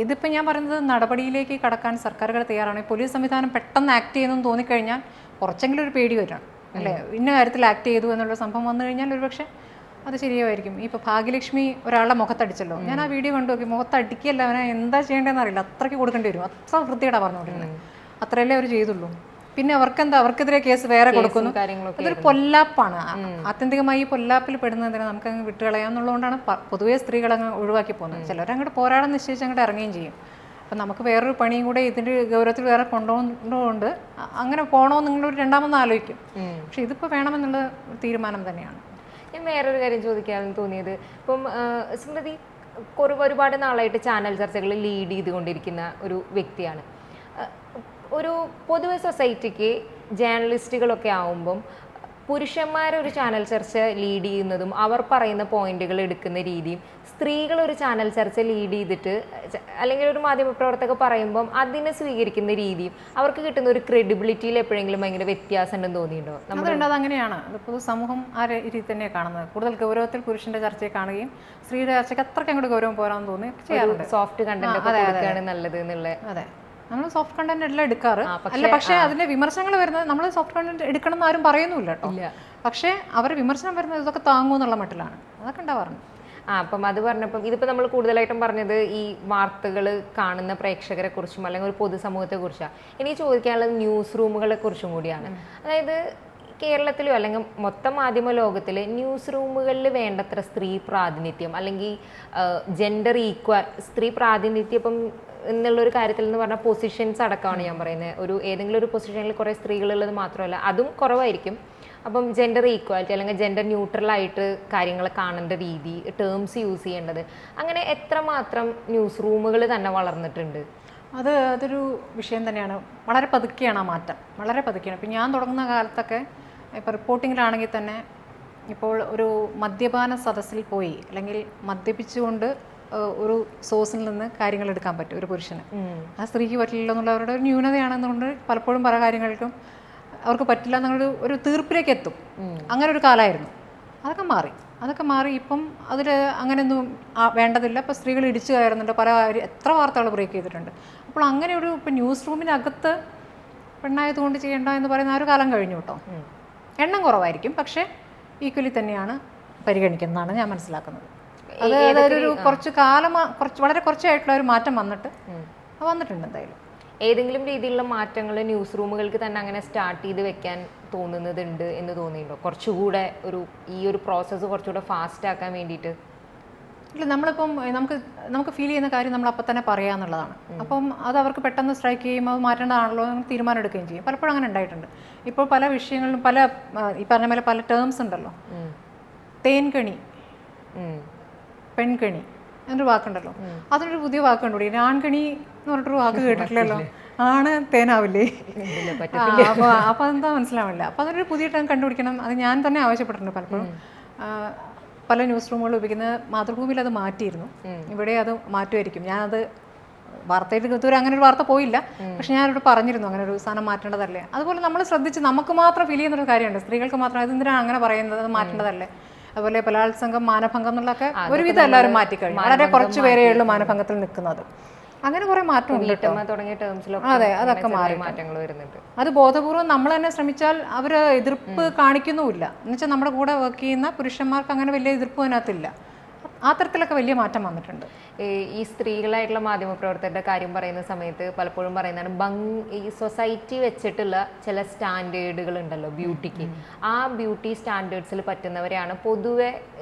ഇതിപ്പോൾ ഞാൻ പറയുന്നത് നടപടിയിലേക്ക് കടക്കാൻ സർക്കാരുകൾ തയ്യാറാണ്. പോലീസ് സംവിധാനം പെട്ടെന്ന് ആക്ട് ചെയ്യുന്നെന്ന് തോന്നിക്കഴിഞ്ഞാൽ കുറച്ചെങ്കിലും ഒരു പേടി വരണം അല്ലേ. ഇന്ന കാര്യത്തിൽ ആക്ട് ചെയ്തു എന്നുള്ള സംഭവം വന്നു കഴിഞ്ഞാൽ ഒരുപക്ഷെ അത് ശരിയായിരിക്കും. ഇപ്പോൾ ഭാഗ്യലക്ഷ്മി ഒരാളുടെ മുഖത്തടിച്ചല്ലോ, ഞാൻ ആ വീഡിയോ കണ്ടു നോക്കി. മുഖത്തടിക്കല്ല, അവനെ എന്താ ചെയ്യേണ്ടതെന്ന് അറിയില്ല. അത്രയ്ക്ക് കൊടുക്കേണ്ടി വരും. അത്ര വൃത്തിയോടാണ് പറഞ്ഞുകൊണ്ടിരുന്നത്. അത്രയല്ലേ അവർ ചെയ്തുള്ളൂ. പിന്നെ അവർക്കെതിരെ കേസ് വേറെ കൊടുക്കുന്നു. അതൊരു പൊല്ലാപ്പാണ്. ആത്യന്തികമായി ഈ പൊല്ലാപ്പിൽ പെടുന്നതിന് നമുക്ക് അങ്ങ് വിട്ടുകളയാന്നുള്ളതുകൊണ്ടാണ് പൊതുവേ സ്ത്രീകൾ അങ്ങ് ഒഴിവാക്കി പോകുന്നത്. ചിലരങ്ങോട്ട് പോരാടം നിശ്ചയിച്ച് അങ്ങോട്ട് ഇറങ്ങുകയും ചെയ്യും. അപ്പം നമുക്ക് വേറൊരു പണിയും കൂടെ ഇതിൻ്റെ ഗൗരവത്തിൽ വേറെ കൊണ്ടുപോകുന്നതുകൊണ്ട് അങ്ങനെ പോകണമെന്ന് നിങ്ങളൊരു രണ്ടാമത് ആലോചിക്കും. പക്ഷെ ഇതിപ്പോൾ വേണമെന്നുള്ള തീരുമാനം തന്നെയാണ്. ഞാൻ വേറൊരു കാര്യം ചോദിക്കാമെന്ന് തോന്നിയത്, ഇപ്പം സ്മൃതി ഒരുപാട് നാളായിട്ട് ചാനൽ ചർച്ചകൾ ലീഡ് ചെയ്തുകൊണ്ടിരിക്കുന്ന ഒരു വ്യക്തിയാണ്. ഒരു പൊതുവെ സൊസൈറ്റിക്ക് ജേർണലിസ്റ്റുകളൊക്കെ ആവുമ്പം പുരുഷന്മാരൊരു ചാനൽ ചർച്ച ലീഡ് ചെയ്യുന്നതും അവർ പറയുന്ന പോയിന്റുകൾ എടുക്കുന്ന രീതിയും സ്ത്രീകൾ ഒരു ചാനൽ ചർച്ച ലീഡ് ചെയ്തിട്ട് അല്ലെങ്കിൽ ഒരു മാധ്യമപ്രവർത്തക പറയുമ്പം അതിനെ സ്വീകരിക്കുന്ന രീതിയും അവർക്ക് കിട്ടുന്ന ഒരു ക്രെഡിബിലിറ്റിയിൽ എപ്പോഴെങ്കിലും ഭയങ്കര വ്യത്യാസം ഉണ്ടെന്ന് തോന്നിയിട്ടുണ്ടോ? അത് അങ്ങനെയാണ്. പൊതു സമൂഹം ആ രീതി തന്നെയാണ് കാണുന്നത്. കൂടുതൽ ഗൗരവത്തിൽ പുരുഷന്റെ ചർച്ചയെ കാണുകയും സ്ത്രീയുടെ ചർച്ചയ്ക്ക് അത്രയ്ക്ക് അങ്ങോട്ട് ഗൗരവം പോരാന്ന് തോന്നി ചെയ്യാറുണ്ട്. സോഫ്റ്റ് കണ്ടന്റ് കൊടുക്കുകയാണ് നല്ലത് എന്നുള്ള. അതെ, നമ്മൾ സോഫ്റ്റ് കണ്ടന്റ് എല്ലാം എടുക്കാറ് അല്ല. പക്ഷേ അതിന്റെ വിമർശനങ്ങൾ വരുന്നത് നമ്മൾ സോഫ്റ്റ് കണ്ടന്റ് എടുക്കണം എന്ന് ആരും പറയുന്നില്ല കേട്ടോ. പക്ഷേ അവർ വിമർശനം വരുന്നത് ഇതൊക്കെ താങ്ങൂന്നുള്ള മട്ടിലാണ്. അതൊക്കെ ഉണ്ടാവാറുണ്ട്. അപ്പം അത് പറഞ്ഞപ്പം ഇതിപ്പോൾ നമ്മൾ കൂടുതലായിട്ടും പറഞ്ഞത് ഈ വാർത്തകൾ കാണുന്ന പ്രേക്ഷകരെ കുറിച്ചും അല്ലെങ്കിൽ ഒരു പൊതുസമൂഹത്തെ കുറിച്ചാണ്. എനിക്ക് ചോദിക്കാനുള്ളത് ന്യൂസ് റൂമുകളെ കുറിച്ചും കൂടിയാണ്. അതായത് കേരളത്തിലോ അല്ലെങ്കിൽ മൊത്തം മാധ്യമ ലോകത്തിൽ ന്യൂസ് റൂമുകളിൽ വേണ്ടത്ര സ്ത്രീ പ്രാതിനിധ്യം അല്ലെങ്കിൽ ജെൻഡർ സ്ത്രീ പ്രാതിനിധ്യം ഇപ്പം എന്നുള്ളൊരു കാര്യത്തിൽ എന്ന് പറഞ്ഞാൽ പൊസിഷൻസ് അടക്കമാണ് ഞാൻ പറയുന്നത്. ഏതെങ്കിലും ഒരു പൊസിഷനിൽ കുറേ സ്ത്രീകളുള്ളത് മാത്രമല്ല, അതും കുറവായിരിക്കും. അപ്പം ജെൻഡർ ഈക്വാലിറ്റി അല്ലെങ്കിൽ ജെൻഡർ ന്യൂട്രൽ ആയിട്ട് കാര്യങ്ങൾ കാണേണ്ട രീതി, ടേംസ് യൂസ് ചെയ്യേണ്ടത്, അങ്ങനെ എത്രമാത്രം ന്യൂസ് റൂമുകൾ തന്നെ വളർന്നിട്ടുണ്ട്? അതൊരു വിഷയം തന്നെയാണ്. വളരെ പതുക്കെയാണ് ആ മാറ്റം, വളരെ പതുക്കെയാണ്. ഇപ്പം ഞാൻ തുടങ്ങുന്ന കാലത്തൊക്കെ ഇപ്പോൾ റിപ്പോർട്ടിങ്ങിലാണെങ്കിൽ തന്നെ ഇപ്പോൾ ഒരു മദ്യപാന സദസ്സിൽ പോയി അല്ലെങ്കിൽ മദ്യപിച്ചുകൊണ്ട് ഒരു സോഴ്സിൽ നിന്ന് കാര്യങ്ങൾ എടുക്കാൻ പറ്റും ഒരു പുരുഷന്. ആ സ്ത്രീക്ക് പറ്റില്ല എന്നുള്ളവരുടെ ഒരു ന്യൂനതയാണെന്നുകൊണ്ട് പലപ്പോഴും പല കാര്യങ്ങൾക്കും അവർക്ക് പറ്റില്ല എന്നുള്ള ഒരു തീർപ്പിലേക്ക് എത്തും. അങ്ങനെ ഒരു കാലമായിരുന്നു. അതൊക്കെ മാറി ഇപ്പം അതിൽ അങ്ങനെയൊന്നും വേണ്ടതില്ല. ഇപ്പോൾ സ്ത്രീകൾ ഇടിച്ചു കയറുന്നുണ്ട്, എത്ര വാർത്തകൾ ബ്രേക്ക് ചെയ്തിട്ടുണ്ട്. അപ്പോൾ അങ്ങനെ ഇപ്പം ന്യൂസ് റൂമിനകത്ത് പെണ്ണായതുകൊണ്ട് ചെയ്യേണ്ട എന്ന് പറയുന്ന ആ ഒരു കാലം കഴിഞ്ഞു കേട്ടോ. എണ്ണം കുറവായിരിക്കും, പക്ഷേ ഈക്വലി തന്നെയാണ് പരിഗണിക്കുന്നതാണ് ഞാൻ മനസ്സിലാക്കുന്നത്. അതൊരു വളരെ കുറച്ചായിട്ടുള്ള ഒരു മാറ്റം വന്നിട്ടുണ്ട് എന്തായാലും. ഏതെങ്കിലും രീതിയിലുള്ള മാറ്റങ്ങൾ ന്യൂസ് റൂമുകൾക്ക് തന്നെ അങ്ങനെ സ്റ്റാർട്ട് ചെയ്ത് വെക്കാൻ തോന്നുന്നതുണ്ട് എന്ന് തോന്നിയിട്ടുണ്ടോ? കുറച്ചുകൂടെ ഈ ഒരു പ്രോസസ്സ് കുറച്ചുകൂടെ ഫാസ്റ്റ് ആക്കാൻ വേണ്ടിയിട്ട്? ഇല്ല, നമ്മളിപ്പം നമുക്ക് ഫീൽ ചെയ്യുന്ന കാര്യം നമ്മൾ അപ്പം തന്നെ പറയാന്നുള്ളതാണ്. അപ്പം അത് അവർക്ക് പെട്ടെന്ന് സ്ട്രൈക്ക് ചെയ്യുമ്പോൾ അത് മാറ്റേണ്ടതാണല്ലോ എന്ന് തീരുമാനം എടുക്കുകയും ചെയ്യും. പലപ്പോഴും അങ്ങനെ ഉണ്ടായിട്ടുണ്ട്. ഇപ്പോൾ പല വിഷയങ്ങളിലും ഈ പറഞ്ഞ പോലെ പല ടേംസ് ഉണ്ടല്ലോ. തേൻകണി, പെൺകണി എന്നൊരു വാക്കുണ്ടല്ലോ. അതിനൊരു പുതിയ വാക്കുണ്ട്. ആൺകണി എന്ന് പറഞ്ഞിട്ടൊരു വാക്ക് കേട്ടിട്ടില്ലല്ലോ. ആണ് തേനാവില്ലേ? അപ്പോൾ അതെന്താ മനസ്സിലാവില്ല. അപ്പോൾ അതൊരു പുതിയ ടേം കണ്ടുപിടിക്കണം. അത് ഞാൻ തന്നെ ആവശ്യപ്പെട്ടിട്ടുണ്ട് പലപ്പോഴും. പല ന്യൂസ് റൂമുകൾ ഉപയോഗിക്കുന്നത്. മാതൃഭൂമിയിൽ അത് മാറ്റിയിരുന്നു, ഇവിടെ അത് മാറ്റുമായിരിക്കും. ഞാനത് വാർത്തയിൽ ഇതുവരെ അങ്ങനെ ഒരു വാർത്ത പോയില്ല, പക്ഷെ ഞാനവിടെ പറഞ്ഞിരുന്നു അങ്ങനെ ഒരു സാധനം മാറ്റേണ്ടതല്ലേ. അതുപോലെ നമ്മൾ ശ്രദ്ധിച്ച് നമുക്ക് മാത്രം ഫീൽ ചെയ്യുന്നൊരു കാര്യമുണ്ട്, സ്ത്രീകൾക്ക് മാത്രം. അതെന്തിനാണ് അങ്ങനെ പറയുന്നത്, അത് മാറ്റേണ്ടതല്ലേ. അതുപോലെ ബലാത്സംഗം, മാനഭംഗം എന്നുള്ളതൊക്കെ ഒരുവിധം എല്ലാവരും മാറ്റിക്കഴിഞ്ഞു. വളരെ കുറച്ച് പേരേ ഉള്ളൂ മാനഭംഗത്തിൽ നിൽക്കുന്നത്. അങ്ങനെ കുറെ മാറ്റമുണ്ട്. അതെ, അതൊക്കെ മാറി മാറ്റങ്ങൾ വരുന്നുണ്ട്. അത് ബോധപൂർവ്വം നമ്മൾ തന്നെ ശ്രമിച്ചാൽ അവർ എതിർപ്പ് കാണിക്കുന്നുമില്ല. എന്നുവെച്ചാൽ നമ്മുടെ കൂടെ വർക്ക് ചെയ്യുന്ന പുരുഷന്മാർക്ക് അങ്ങനെ വലിയ എതിർപ്പ് അതിനകത്തില്ല. ആ തരത്തിലൊക്കെ വലിയ മാറ്റം വന്നിട്ടുണ്ട്. ഈ സ്ത്രീകളായിട്ടുള്ള മാധ്യമപ്രവർത്തകരുടെ കാര്യം പറയുന്ന സമയത്ത് പലപ്പോഴും പറയുന്നതാണ് ഈ സൊസൈറ്റി വെച്ചിട്ടുള്ള ചില സ്റ്റാൻഡേർഡുകൾ ഉണ്ടല്ലോ ബ്യൂട്ടിക്ക്, ആ ബ്യൂട്ടി സ്റ്റാൻഡേർഡ്സിൽ പറ്റുന്നവരെയാണ് പൊതുവെ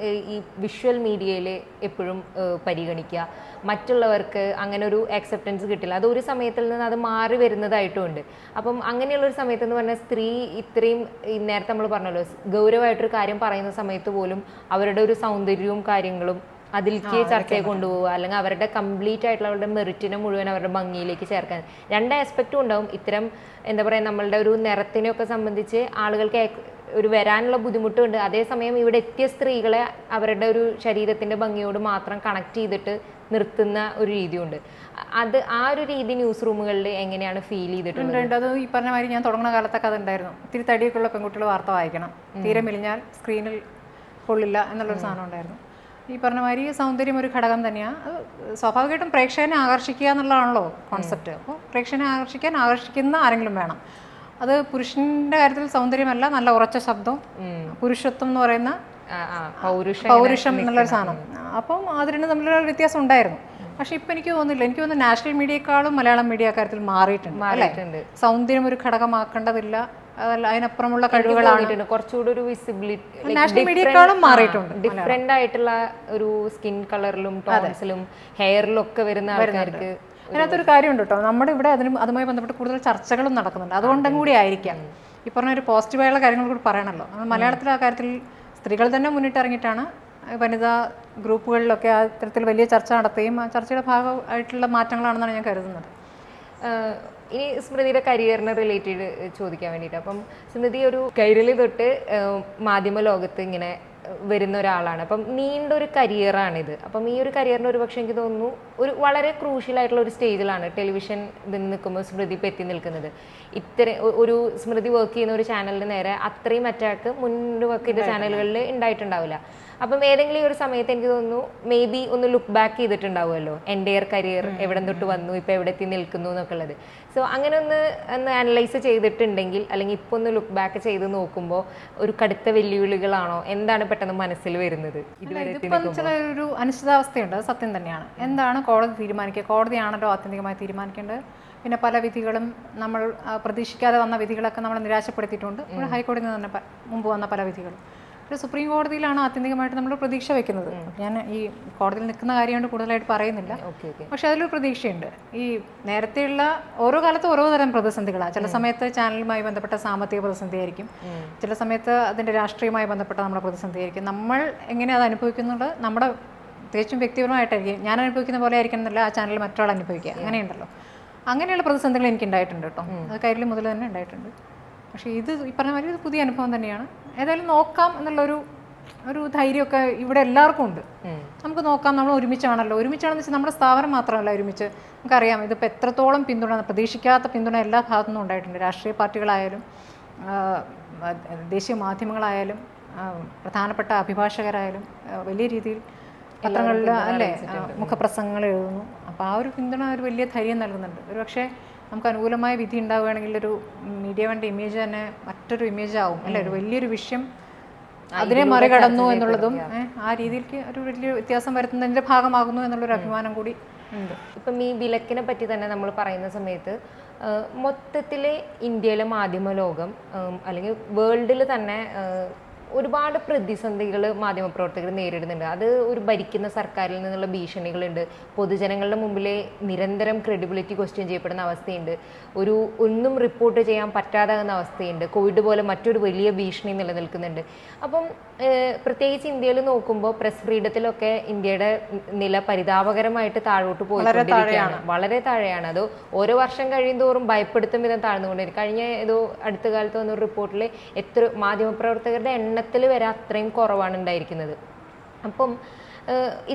ഈ വിഷ്വൽ മീഡിയയിൽ എപ്പോഴും പരിഗണിക്കുക. മറ്റുള്ളവർക്ക് അങ്ങനെ ഒരു അക്സെപ്റ്റൻസ് കിട്ടില്ല. അത് ഒരു സമയത്തിൽ നിന്ന് അത് മാറി വരുന്നതായിട്ടുമുണ്ട്. അപ്പം അങ്ങനെയുള്ളൊരു സമയത്ത് എന്ന് പറഞ്ഞാൽ സ്ത്രീ ഇത്രയും നേരത്തെ നമ്മൾ പറഞ്ഞല്ലോ ഗൗരവമായിട്ടൊരു കാര്യം പറയുന്ന സമയത്ത് പോലും അവരുടെ ഒരു സൗന്ദര്യവും കാര്യങ്ങളും അതിലേക്ക് ചർച്ചയെ കൊണ്ടുപോവുക, അല്ലെങ്കിൽ അവരുടെ കംപ്ലീറ്റ് ആയിട്ടുള്ള അവരുടെ മെറിറ്റിനെ മുഴുവൻ അവരുടെ ഭംഗിയിലേക്ക് ചേർക്കാൻ. രണ്ട് ആസ്പെക്റ്റും ഉണ്ടാവും. ഇത്തരം എന്താ പറയുക, നമ്മളുടെ ഒരു നിറത്തിനെയൊക്കെ സംബന്ധിച്ച് ആളുകൾക്ക് ഒരു വരാനുള്ള ബുദ്ധിമുട്ടുണ്ട്. അതേസമയം ഇവിടെ എത്തിയ സ്ത്രീകളെ അവരുടെ ഒരു ശരീരത്തിന്റെ ഭംഗിയോട് മാത്രം കണക്ട് ചെയ്തിട്ട് നിർത്തുന്ന ഒരു രീതിയുണ്ട്. അത് ആ ഒരു രീതി ന്യൂസ് റൂമുകളിൽ എങ്ങനെയാണ് ഫീൽ ചെയ്തിട്ടുണ്ട്? അത് ഈ പറഞ്ഞ മാതിരി ഞാൻ തുടങ്ങുന്ന കാലത്തൊക്കെ അതുണ്ടായിരുന്നു. ഇത്തിരി തടിയൊക്കെയുള്ള പെൺകുട്ടികൾ വാർത്ത വായിക്കണം, തീരെ മെലിഞ്ഞാൽ സ്ക്രീനിൽ കൊള്ളില്ല എന്നുള്ളൊരു സാധനം ഉണ്ടായിരുന്നു. ഈ പറഞ്ഞ മാതിരി സൗന്ദര്യം ഒരു ഘടകം തന്നെയാണ്. അത് സ്വാഭാവികമായിട്ടും പ്രേക്ഷകനെ ആകർഷിക്കുക എന്നുള്ളതാണല്ലോ കോൺസെപ്റ്റ്. അപ്പോൾ പ്രേക്ഷകനെ ആകർഷിക്കുന്ന ആരെങ്കിലും വേണം. അത് പുരുഷന്റെ കാര്യത്തിൽ സൗന്ദര്യമല്ല, നല്ല ഉറച്ച ശബ്ദം, പുരുഷത്വം എന്ന് പറയുന്ന പൗരുഷം എന്നുള്ളൊരു സാധനം. അപ്പം അതിന് തമ്മിലുള്ള വ്യത്യാസം ഉണ്ടായിരുന്നു. പക്ഷെ ഇപ്പം എനിക്ക് തോന്നുന്നു നാഷണൽ മീഡിയയെക്കാളും മലയാളം മീഡിയ കാര്യത്തിൽ മാറിയിട്ടുണ്ട്. സൗന്ദര്യം ഒരു ഘടകമാക്കേണ്ടതില്ല, അതല്ല അതിനപ്പുറമുള്ള കഴിവുകളാണ്. കുറച്ചുകൂടി ഒരു വിസിബിലിറ്റി നാഷണൽ മീഡിയയെക്കാളും മാറിയിട്ടുണ്ട്. ഡിഫറെന്റ് ആയിട്ടുള്ള ഒരു സ്കിൻ കളറിലും ടോൺസിലും ഹെയറിലും ഒക്കെ വരുന്ന ആൾക്കാർക്ക് അതിനകത്തൊരു കാര്യമുണ്ട് കേട്ടോ. നമ്മുടെ ഇവിടെ അതുമായി ബന്ധപ്പെട്ട് കൂടുതൽ ചർച്ചകളും നടക്കുന്നുണ്ട്. അതുകൊണ്ടും കൂടി ആയിരിക്കാം ഈ പറഞ്ഞ ഒരു പോസിറ്റീവായുള്ള കാര്യങ്ങൾ കൂടി പറയണമല്ലോ. നമ്മൾ മലയാളത്തിലെ ആ കാര്യത്തിൽ സ്ത്രീകൾ തന്നെ മുന്നിട്ടിറങ്ങിയിട്ടാണ് വനിതാ ഗ്രൂപ്പുകളിലൊക്കെ ആ തരത്തിൽ വലിയ ചർച്ച നടത്തുകയും ആ ചർച്ചയുടെ ഭാഗമായിട്ടുള്ള മാറ്റങ്ങളാണെന്നാണ് ഞാൻ കരുതുന്നത്. ഇനി സ്മൃതിയുടെ കരിയറിനെ റിലേറ്റഡ് ചോദിക്കാൻ വേണ്ടിയിട്ട്, അപ്പം സ്മൃതി ഒരു കൈരളി തൊട്ട് മാധ്യമ ലോകത്ത് ഇങ്ങനെ വരുന്ന ഒരാളാണ്. അപ്പം നീണ്ടൊരു കരിയറാണിത്. അപ്പം ഈ ഒരു കരിയറിന് ഒരു പക്ഷേ എനിക്ക് തോന്നുന്നു ഒരു വളരെ ക്രൂഷ്യൽ ആയിട്ടുള്ള ഒരു സ്റ്റേജിലാണ് ടെലിവിഷൻ ഇതിൽ നിൽക്കുമ്പോൾ സ്മൃതി ഇപ്പം എത്തി നിൽക്കുന്നത്. ഒരു സ്മൃതി വർക്ക് ചെയ്യുന്ന ഒരു ചാനലിന് നേരെ അത്രയും അറ്റാക്ക് മുൻപ് വർക്ക് ചെയ്ത ചാനലുകളിൽ ഉണ്ടായിട്ടുണ്ടാവില്ല. അപ്പം ഏതെങ്കിലും ഒരു സമയത്ത് എനിക്ക് തോന്നുന്നു മേ ബി ഒന്ന് ലുക്ക് ബാക്ക് ചെയ്തിട്ടുണ്ടാവുമല്ലോ, എൻ്റെ കരിയർ എവിടെ തൊട്ട് വന്നു, ഇപ്പം എവിടെ എത്തി നിൽക്കുന്നു എന്നൊക്കെ ഉള്ളത്. സോ അങ്ങനെ ഒന്ന് അനലൈസ് ചെയ്തിട്ടുണ്ടെങ്കിൽ, അല്ലെങ്കിൽ ഇപ്പോൾ ഒന്ന് ലുക്ക് ബാക്ക് ചെയ്ത് നോക്കുമ്പോൾ ഒരു കടുത്ത വെല്ലുവിളികളാണോ, എന്താണ് പെട്ടെന്ന് മനസ്സിൽ വരുന്നത്? ഇതിപ്പം ചില ഒരു അനിശ്ചിതാവസ്ഥയുണ്ട്, അത് സത്യം തന്നെയാണ്. എന്താണ് കോടതി തീരുമാനിക്കുക? കോടതിയാണല്ലോ ആത്യന്തികമായി തീരുമാനിക്കേണ്ടത്. പിന്നെ പല വിധികളും നമ്മൾ പ്രതീക്ഷിക്കാതെ വന്ന വിധികളൊക്കെ നമ്മൾ നിരാശപ്പെടുത്തിയിട്ടുണ്ട്. ഹൈക്കോടതിയിൽ നിന്ന് തന്നെ മുമ്പ് വന്ന പല വിധികളും. ഒരു സുപ്രീം കോടതിയിലാണ് ആത്യന്തികമായിട്ട് നമ്മൾ പ്രതീക്ഷ വെക്കുന്നത്. ഞാൻ ഈ കോടതിയിൽ നിൽക്കുന്ന കാര്യം കൊണ്ട് കൂടുതലായിട്ട് പറയുന്നില്ല, പക്ഷെ അതിലൊരു പ്രതീക്ഷയുണ്ട്. ഈ നേരത്തെയുള്ള ഓരോ കാലത്തും ഓരോ തരം പ്രതിസന്ധികളാണ്. ചില സമയത്ത് ചാനലുമായി ബന്ധപ്പെട്ട സാമ്പത്തിക പ്രതിസന്ധി ആയിരിക്കും, ചില സമയത്ത് അതിൻ്റെ രാഷ്ട്രീയമായി ബന്ധപ്പെട്ട നമ്മുടെ പ്രതിസന്ധി ആയിരിക്കും. നമ്മൾ എങ്ങനെ അത് അനുഭവിക്കുന്നുണ്ട് നമ്മുടെ തികച്ചും വ്യക്തിപരമായിട്ടായിരിക്കും. ഞാൻ അനുഭവിക്കുന്ന പോലെ ആയിരിക്കും എന്നല്ല ആ ചാനൽ മറ്റൊരാൾ അനുഭവിക്കുക, അങ്ങനെയുണ്ടല്ലോ. അങ്ങനെയുള്ള പ്രതിസന്ധികൾ എനിക്കുണ്ടായിട്ടുണ്ട് കേട്ടോ, അത് കയ്യിൽ മുതൽ തന്നെ ഉണ്ടായിട്ടുണ്ട്. പക്ഷേ ഇത് ഈ പറഞ്ഞ മാതിരി ഒരു പുതിയ അനുഭവം തന്നെയാണ്. ഏതായാലും നോക്കാം എന്നുള്ളൊരു ധൈര്യമൊക്കെ ഇവിടെ എല്ലാവർക്കും ഉണ്ട്. നമുക്ക് നോക്കാം, നമ്മൾ ഒരുമിച്ചാണെന്ന് വെച്ചാൽ നമ്മുടെ സ്ഥാപനം മാത്രമല്ല ഒരുമിച്ച്. നമുക്കറിയാം ഇതിപ്പോൾ എത്രത്തോളം പിന്തുണ, പ്രതീക്ഷിക്കാത്ത പിന്തുണ എല്ലാ ഭാഗത്തു നിന്നും ഉണ്ടായിട്ടുണ്ട്. രാഷ്ട്രീയ പാർട്ടികളായാലും ദേശീയ മാധ്യമങ്ങളായാലും പ്രധാനപ്പെട്ട അഭിഭാഷകരായാലും വലിയ രീതിയിൽ പത്രങ്ങളിൽ അല്ലേ മുഖപ്രസംഗങ്ങൾ എഴുതുന്നു. അപ്പോൾ ആ ഒരു പിന്തുണ ഒരു വലിയ ധൈര്യം നൽകുന്നുണ്ട്. ഒരു പക്ഷേ നമുക്ക് അനുകൂലമായ വിധി ഉണ്ടാവുകയാണെങ്കിൽ ഒരു മീഡിയ വണ്ടി ഇമേജ് തന്നെ മറ്റൊരു ഇമേജ് ആവും അല്ലേ, ഒരു വലിയൊരു വിഷയം അതിനെ മറികടന്നു എന്നുള്ളതും ആ രീതിയിലേക്ക് ഒരു വലിയ വ്യത്യാസം വരുത്തുന്നതിൻ്റെ ഭാഗമാകുന്നു എന്നുള്ളൊരു അഭിമാനം കൂടി ഉണ്ട്. ഇപ്പം ഈ വിലക്കിനെ പറ്റി തന്നെ നമ്മൾ പറയുന്ന സമയത്ത് മൊത്തത്തിൽ ഇന്ത്യയിലെ മാധ്യമ ലോകം അല്ലെങ്കിൽ വേൾഡിൽ തന്നെ ഒരുപാട് പ്രതിസന്ധികൾ മാധ്യമപ്രവർത്തകർ നേരിടുന്നുണ്ട്. അത് ഒരു ഭരിക്കുന്ന സർക്കാരിൽ നിന്നുള്ള ഭീഷണികളുണ്ട്, പൊതുജനങ്ങളുടെ മുമ്പിൽ നിരന്തരം ക്രെഡിബിലിറ്റി ക്വസ്റ്റ്യൻ ചെയ്യപ്പെടുന്ന അവസ്ഥയുണ്ട്, ഒന്നും റിപ്പോർട്ട് ചെയ്യാൻ പറ്റാതാകുന്ന അവസ്ഥയുണ്ട്, കോവിഡ് പോലെ മറ്റൊരു വലിയ ഭീഷണി നിലനിൽക്കുന്നുണ്ട്. അപ്പം പ്രത്യേകിച്ച് ഇന്ത്യയിൽ നോക്കുമ്പോൾ പ്രസ് ഫ്രീഡത്തിലൊക്കെ ഇന്ത്യയുടെ നില പരിതാപകരമായിട്ട് താഴോട്ട് പോയിക്കൊണ്ടിരിക്കുകയാണ്, വളരെ താഴെയാണ്. അത് ഓരോ വർഷം കഴിയുന്തോറും ഭയപ്പെടുത്തും വിധം താഴ്ന്നുകൊണ്ടിരിക്കും. കഴിഞ്ഞ അടുത്ത കാലത്ത് വന്നൊരു റിപ്പോർട്ടിൽ എത്ര മാധ്യമപ്രവർത്തകരുടെ എണ്ണത്തിൽ വരെ അത്രയും കുറവാണ് ഉണ്ടായിരിക്കുന്നത്. അപ്പം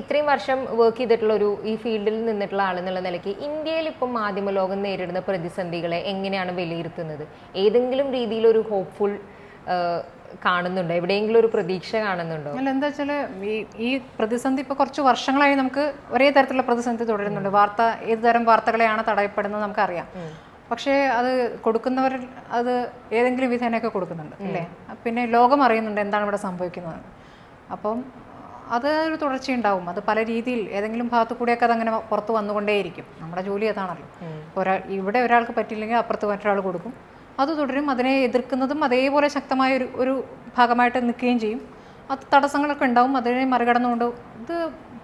ഇത്രയും വർഷം വർക്ക് ചെയ്തിട്ടുള്ള ഈ ഫീൽഡിൽ നിന്നിട്ടുള്ള ആളെന്നുള്ള നിലയ്ക്ക് ഇന്ത്യയിൽ ഇപ്പം മാധ്യമ ലോകം നേരിടുന്ന പ്രതിസന്ധികളെ എങ്ങനെയാണ് വിലയിരുത്തുന്നത്? ഏതെങ്കിലും രീതിയിലൊരു ഹോപ്പ്ഫുൾ കാണുന്നുണ്ടോ? എവിടെയെങ്കിലും ഒരു പ്രതീക്ഷ കാണുന്നുണ്ടോ? അല്ല, എന്താ വെച്ചാൽ ഈ പ്രതിസന്ധി ഇപ്പോൾ കുറച്ച് വർഷങ്ങളായി നമുക്ക് ഒരേ തരത്തിലുള്ള പ്രതിസന്ധി തുടരുന്നുണ്ട്. ഏത് തരം വാർത്തകളെയാണ് തടയപ്പെടുന്നത് നമുക്കറിയാം. പക്ഷേ അത് കൊടുക്കുന്നവർ അത് ഏതെങ്കിലും വിധേനയൊക്കെ കൊടുക്കുന്നുണ്ട് അല്ലേ. പിന്നെ ലോകം അറിയുന്നുണ്ട് എന്താണ് ഇവിടെ സംഭവിക്കുന്നത്. അപ്പം അതൊരു തുടർച്ചയുണ്ടാവും. അത് പല രീതിയിൽ ഏതെങ്കിലും ഭാഗത്തു കൂടെയൊക്കെ അതങ്ങനെ പുറത്ത് വന്നുകൊണ്ടേയിരിക്കും. നമ്മുടെ ജോലി അതാണല്ലോ. ഇവിടെ ഒരാൾക്ക് പറ്റില്ലെങ്കിൽ അപ്പുറത്ത് മറ്റൊരാൾ കൊടുക്കും, അത് തുടരും. അതിനെ എതിർക്കുന്നതും അതേപോലെ ശക്തമായ ഒരു ഭാഗമായിട്ട് നിൽക്കുകയും ചെയ്യും. അത് തടസ്സങ്ങളൊക്കെ ഉണ്ടാവും, അതിനെ മറികടന്നുകൊണ്ട് ഇത്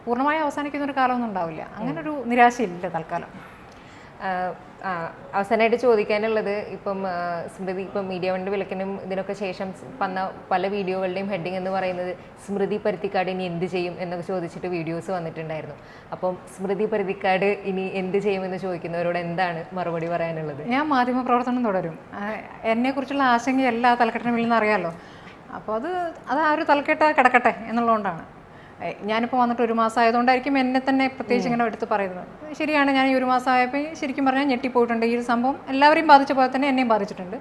പൂർണ്ണമായി അവസാനിക്കുന്ന ഒരു കാലമൊന്നും ഉണ്ടാവില്ല. അങ്ങനൊരു നിരാശയില്ല തൽക്കാലം. അവസാനമായിട്ട് ചോദിക്കാനുള്ളത്, ഇപ്പം സ്മൃതി ഇപ്പം മീഡിയ വണ്ടി വിലക്കിനും ഇതിനൊക്കെ ശേഷം വന്ന പല വീഡിയോകളുടെയും ഹെഡിങ് എന്ന് പറയുന്നത് സ്മൃതി പരുത്തിക്കാട് ഇനി എന്ത് ചെയ്യും എന്നൊക്കെ ചോദിച്ചിട്ട് വീഡിയോസ് വന്നിട്ടുണ്ടായിരുന്നു. അപ്പം സ്മൃതി പരുത്തിക്കാട് ഇനി എന്ത് ചെയ്യുമെന്ന് ചോദിക്കുന്നവരോട് എന്താണ് മറുപടി പറയാനുള്ളത്? ഞാൻ മാധ്യമപ്രവർത്തനം തുടരും. എന്നെക്കുറിച്ചുള്ള ആശങ്കയല്ല ആ തലക്കെട്ടിന് വീഴുന്ന അറിയാമല്ലോ. അപ്പോൾ അത് ആ ഒരു തലക്കെട്ട് കിടക്കട്ടെ എന്നുള്ളതുകൊണ്ടാണ്. ഞാനിപ്പോൾ വന്നിട്ട് 1 മാസം ആയതുകൊണ്ടായിരിക്കും എന്നെ തന്നെ പ്രത്യേകിച്ച് ഇങ്ങനെ എടുത്ത് പറയുന്നത്. ശരിയാണ്, ഞാൻ ഈ 1 മാസം ആയപ്പോൾ ശരിക്കും പറഞ്ഞാൽ ഞെട്ടിപ്പോയിട്ടുണ്ട്. ഈ ഒരു സംഭവം എല്ലാവരെയും ബാധിച്ച പോലെ തന്നെ എന്നെയും ബാധിച്ചിട്ടുണ്ട്.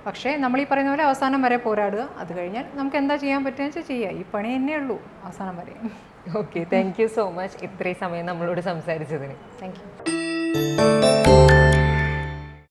പക്ഷേ നമ്മൾ ഈ പറയുന്ന പോലെ അവസാനം വരെ പോരാടുക. അത് കഴിഞ്ഞാൽ നമുക്ക് എന്താ ചെയ്യാൻ പറ്റുക വെച്ചാൽ ചെയ്യുക. ഈ പണി തന്നെ ഉള്ളൂ അവസാനം വരെ. Okay, thank you so much ഇത്രയും സമയം നമ്മളോട് സംസാരിച്ചതിന്. Thank you.